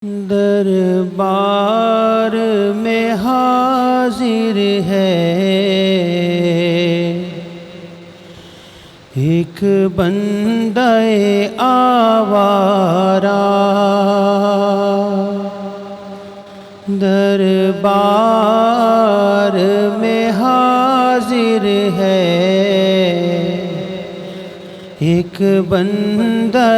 دربار میں حاضر ہے ایک بندہ آوارہ، دربار میں حاضر ہے ایک بندہ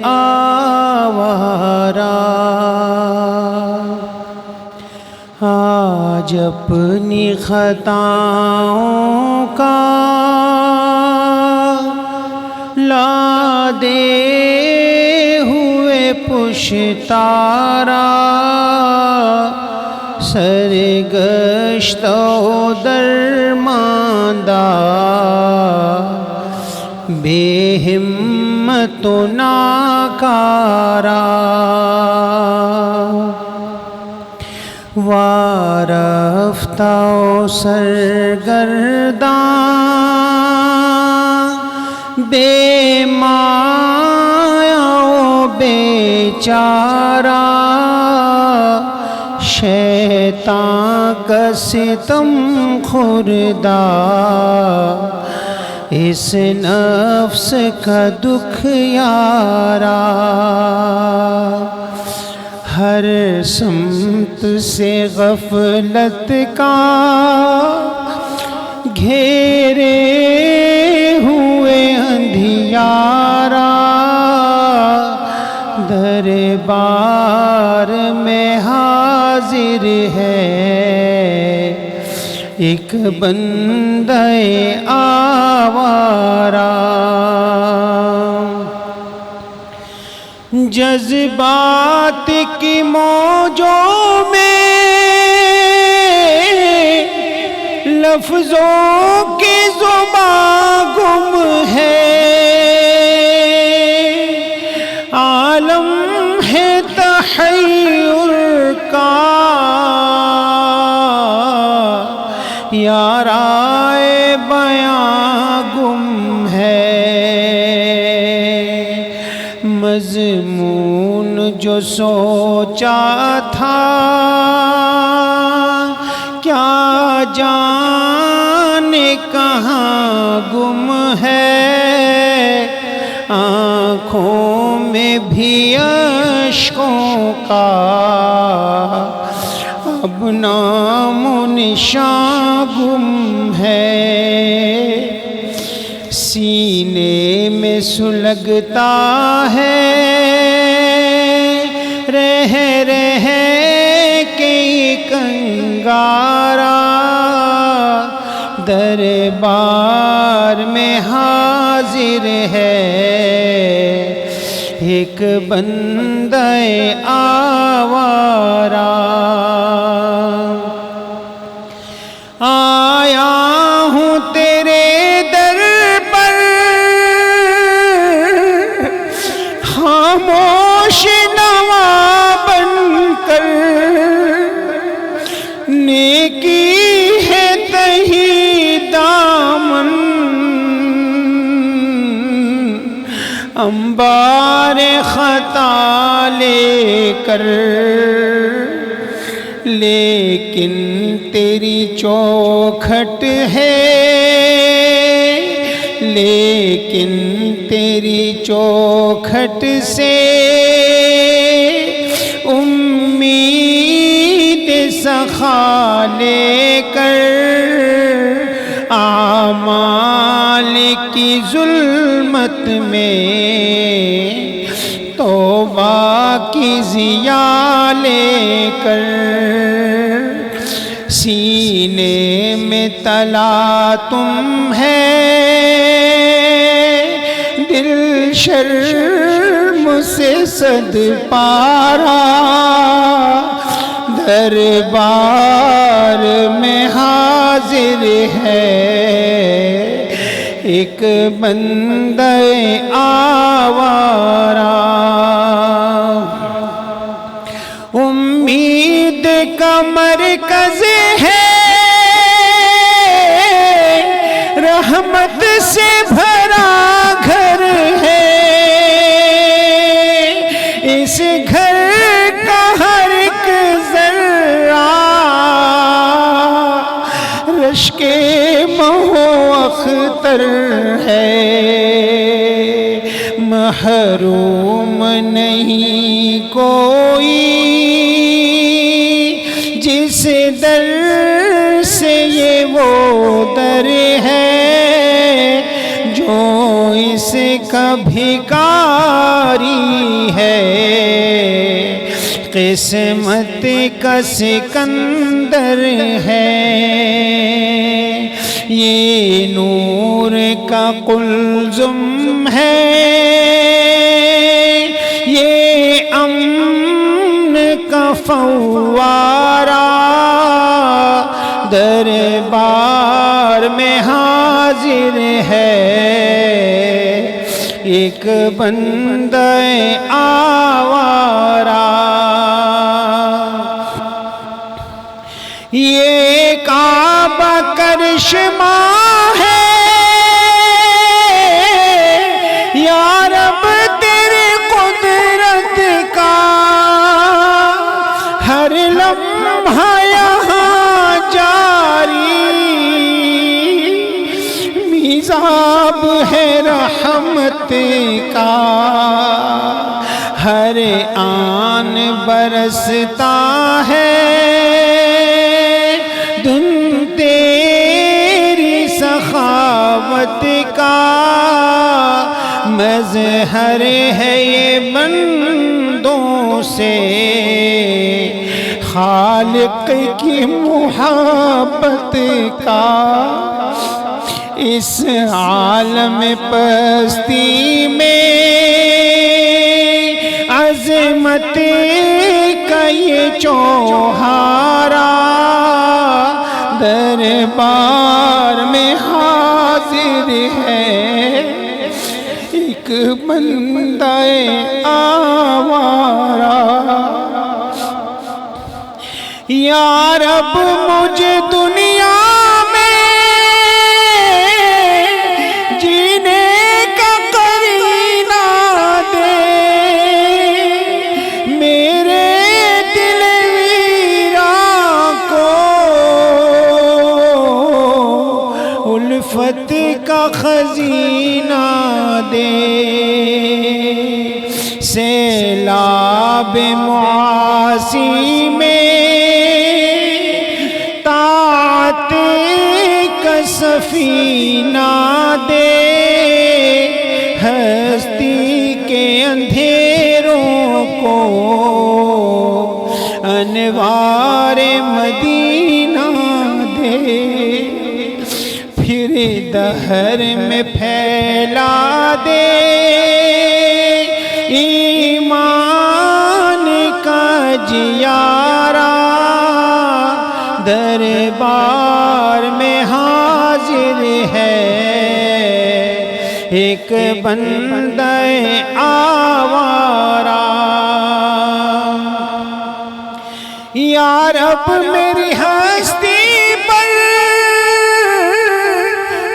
آوارہ، آج اپنی خطاؤں کا لادے ہوئے پشتارا، سرگشتہ و درماندہ، بے ہمت و ناکارا، وارفتہ و سرگرداں، بے مایہ و بیچارہ، شیطان کا ستم خوردہ، اس نفس کا دکھ یارا، ہر سمت سے غفلت کا گھیرے ہوئے اندھیارا، دربار میں حاضر ہے ایک بندہ آوارہ، جذبات کی موجوں میں لفظوں کی زبان گم ہے، عالم ہے تحیر کا یارائے بیاں گم ہے، مضمون جو سوچا تھا کیا جانے کہاں گم ہے، آنکھوں میں بھی اشکوں کا اب نام و نشان گم ہے، سینے میں سلگتا ہے رہ رہ کے ایک انگارہ، دربار میں حاضر ہے ایک بندہ آوارہ، آیا ہوں تیرے در پر خاموش نوا بن کر، نیکی ہے تہی دامن انبار خطا لے کر، لیکن تیری چوکھٹ ہے، لیکن تیری چوکھٹ سے امید سخا لے کر، اعمال کی ظلمت میں توبہ کی ضیاء لے کر، سینے میں تلا تم ہے دل شرم سے صد پارا، دربار میں حاضر ہے ایک بندہ آوارہ، امید کا مرکز ہے رحمت سے بھرا گھر ہے، اس گھر کا تر ہے، محروم نہیں کوئی جس در سے یہ وہ در ہے جو اس کا بھکاری ہے، قسمت کا سکندر ہے، یہ نور کا قلزم ہے، یہ امن کا فوارہ دربار میں حاضر ہے، ایک بندہ آوارہ، یہ کعبہ کرشمہ ہے یا رب تیری قدرت کا، ہر لمحہ یہاں جاری میزاب ہے رحمت کا، ہر آن برستا ہے دن تیری سخاوت کا، مظہر ہے یہ بندوں سے خالق کی محبت کا، اس عالم پستی میں عظمت کا یہ چوہارا دربار میں حاضر ہے، ایک بندہ آوارہ، یا رب مجھے دنیا الفت کا خزینہ دے، سیلاب معاصی میں طاعت کا سفینہ دے، ہستی کے اندھیروں کو انوار مدینہ دے، پھر دہر میں پھیلا دے ایمان کا جیارہ، دربار میں حاضر ہے، ایک بندہ آوارہ، یا رب میری ہستی پر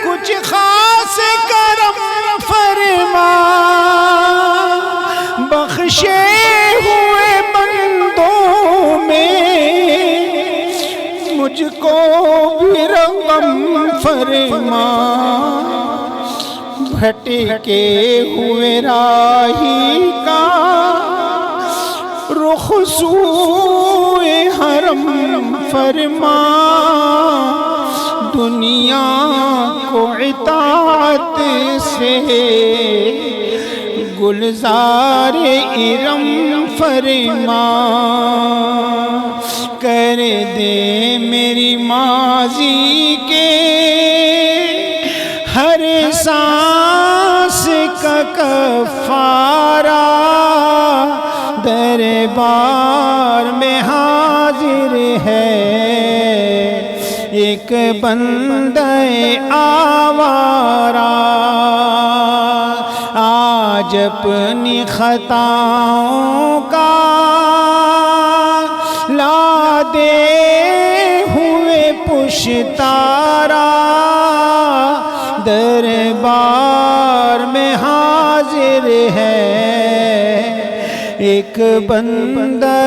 کچھ خاص کرم فرما، بخشے ہوئے بندوں میں مجھ کو بھی رقم فرما، بھٹکے ہوئے راہی کا رخ سوئے حرم فرما، دنیا کو اطاعت سے گلزار ارم فرما، کر دے میری ماضی کے ہر سانس کا کفارہ، دربار میں حاضر ہے، ایک بندہ آوارہ، آج اپنی خطاؤں کا لا دے ہوئے پشتارا، دربار میں حاضر ہے، ایک بندہ